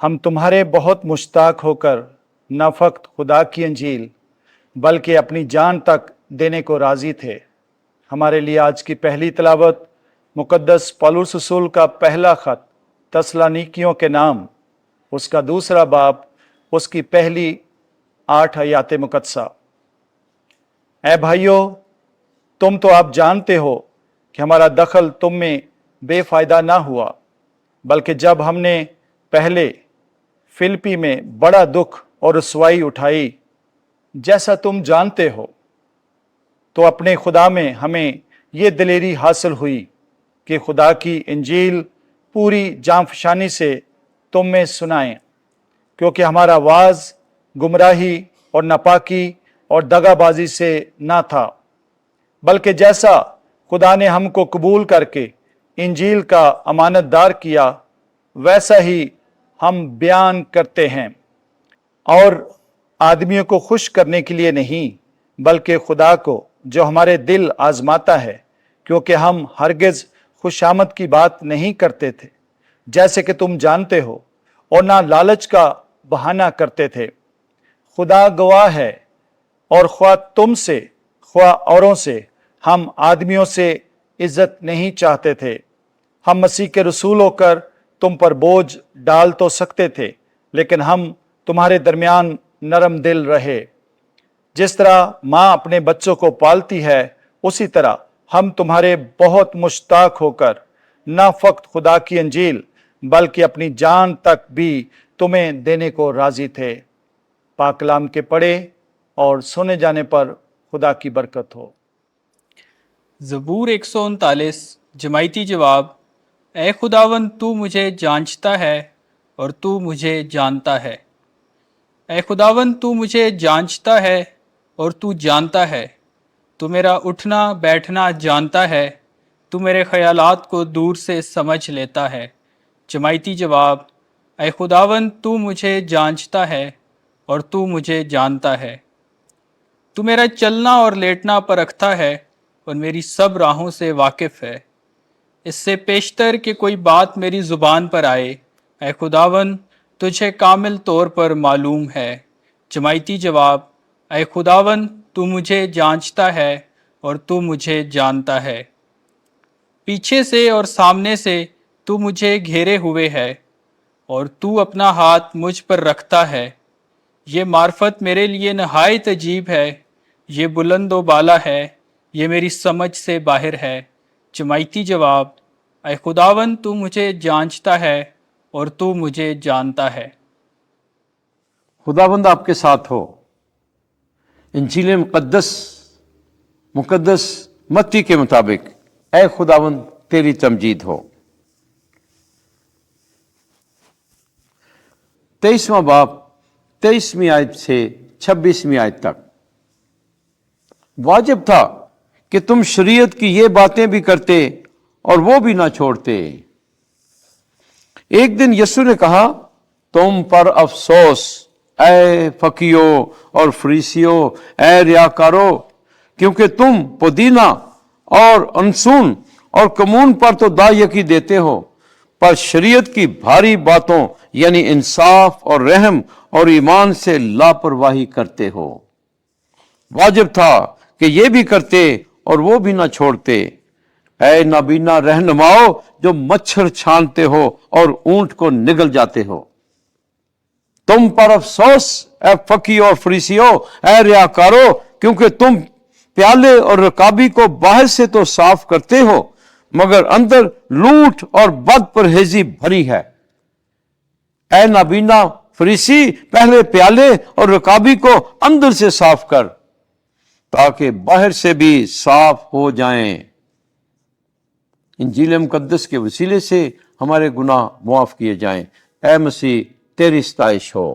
ہم تمہارے بہت مشتاق ہو کر نہ فقط خدا کی انجیل بلکہ اپنی جان تک دینے کو راضی تھے۔ ہمارے لیے آج کی پہلی تلاوت مقدس پولس رسول کا پہلا خط تسالونیکیوں کے نام، اس کا دوسرا باب، اس کی پہلی 8 آیات مقدسہ۔ اے بھائیو، تم تو آپ جانتے ہو کہ ہمارا دخل تم میں بے فائدہ نہ ہوا، بلکہ جب ہم نے پہلے فلپی میں بڑا دکھ اور رسوائی اٹھائی، جیسا تم جانتے ہو، تو اپنے خدا میں ہمیں یہ دلیری حاصل ہوئی کہ خدا کی انجیل پوری جانفشانی سے تم میں سنائیں، کیونکہ ہمارا واعظ گمراہی اور ناپاکی اور دغا بازی سے نہ تھا، بلکہ جیسا خدا نے ہم کو قبول کر کے انجیل کا امانت دار کیا، ویسا ہی ہم بیان کرتے ہیں، اور آدمیوں کو خوش کرنے کے لیے نہیں بلکہ خدا کو جو ہمارے دل آزماتا ہے، کیونکہ ہم ہرگز خوشامد کی بات نہیں کرتے تھے جیسے کہ تم جانتے ہو، اور نہ لالچ کا بہانہ کرتے تھے۔ خدا گواہ ہے، اور خواہ تم سے خواہ اوروں سے ہم آدمیوں سے عزت نہیں چاہتے تھے۔ ہم مسیح کے رسول ہو کر تم پر بوجھ ڈال تو سکتے تھے، لیکن ہم تمہارے درمیان نرم دل رہے۔ جس طرح ماں اپنے بچوں کو پالتی ہے، اسی طرح ہم تمہارے بہت مشتاق ہو کر نہ فقط خدا کی انجیل بلکہ اپنی جان تک بھی تمہیں دینے کو راضی تھے۔ پاک کلام کے پڑھے اور سنے جانے پر خدا کی برکت ہو۔ زبور 139 جماعتی جواب۔ اے خداوند، تو مجھے جانچتا ہے اور تو مجھے جانتا ہے۔ اے خداوند، تو مجھے جانچتا ہے اور تو جانتا ہے۔ تو میرا اٹھنا بیٹھنا جانتا ہے، تو میرے خیالات کو دور سے سمجھ لیتا ہے۔ جماعتی جواب۔ اے خداوند، تو مجھے جانچتا ہے اور تو مجھے جانتا ہے۔ تو میرا چلنا اور لیٹنا پرکھتا ہے اور میری سب راہوں سے واقف ہے۔ اس سے پیشتر کہ کوئی بات میری زبان پر آئے، اے خداوند، تجھے کامل طور پر معلوم ہے۔ جماعتی جواب۔ اے خداوند، تو مجھے جانچتا ہے اور تو مجھے جانتا ہے۔ پیچھے سے اور سامنے سے تو مجھے گھیرے ہوئے ہے، اور تو اپنا ہاتھ مجھ پر رکھتا ہے۔ یہ معرفت میرے لیے نہایت عجیب ہے، یہ بلند و بالا ہے، یہ میری سمجھ سے باہر ہے۔ جماعتی جواب۔ اے خداوند، تو مجھے جانچتا ہے اور تو مجھے جانتا ہے۔ خداوند آپ کے ساتھ ہو۔ انجیل مقدس متی کے مطابق اے خداوند تیری تمجید ہو۔ 23واں باب 23ویں آیت سے 26ویں آیت تک۔ واجب تھا کہ تم شریعت کی یہ باتیں بھی کرتے اور وہ بھی نہ چھوڑتے۔ ایک دن یسوع نے کہا، تم پر افسوس اے فقیو اور فریسیو، اے ریاکارو، کیونکہ تم پودینہ اور انسون اور کمون پر تو دایکی دیتے ہو، پر شریعت کی بھاری باتوں یعنی انصاف اور رحم اور ایمان سے لاپرواہی کرتے ہو۔ واجب تھا کہ یہ بھی کرتے اور وہ بھی نہ چھوڑتے۔ اے نابینا رہنماؤ جو مچھر چھانتے ہو اور اونٹ کو نگل جاتے ہو، تم پر افسوس اے فقیو اور فریسیو، اے ریاکارو، کیونکہ تم پیالے اور رکابی کو باہر سے تو صاف کرتے ہو، مگر اندر لوٹ اور بد پرہیزی بھری ہے۔ اے نابینا فریسی، پہلے پیالے اور رکابی کو اندر سے صاف کر، تاکہ باہر سے بھی صاف ہو جائیں۔ انجیل مقدس کے وسیلے سے ہمارے گناہ معاف کیے جائیں۔ اے مسیح، تیری ستائش ہو۔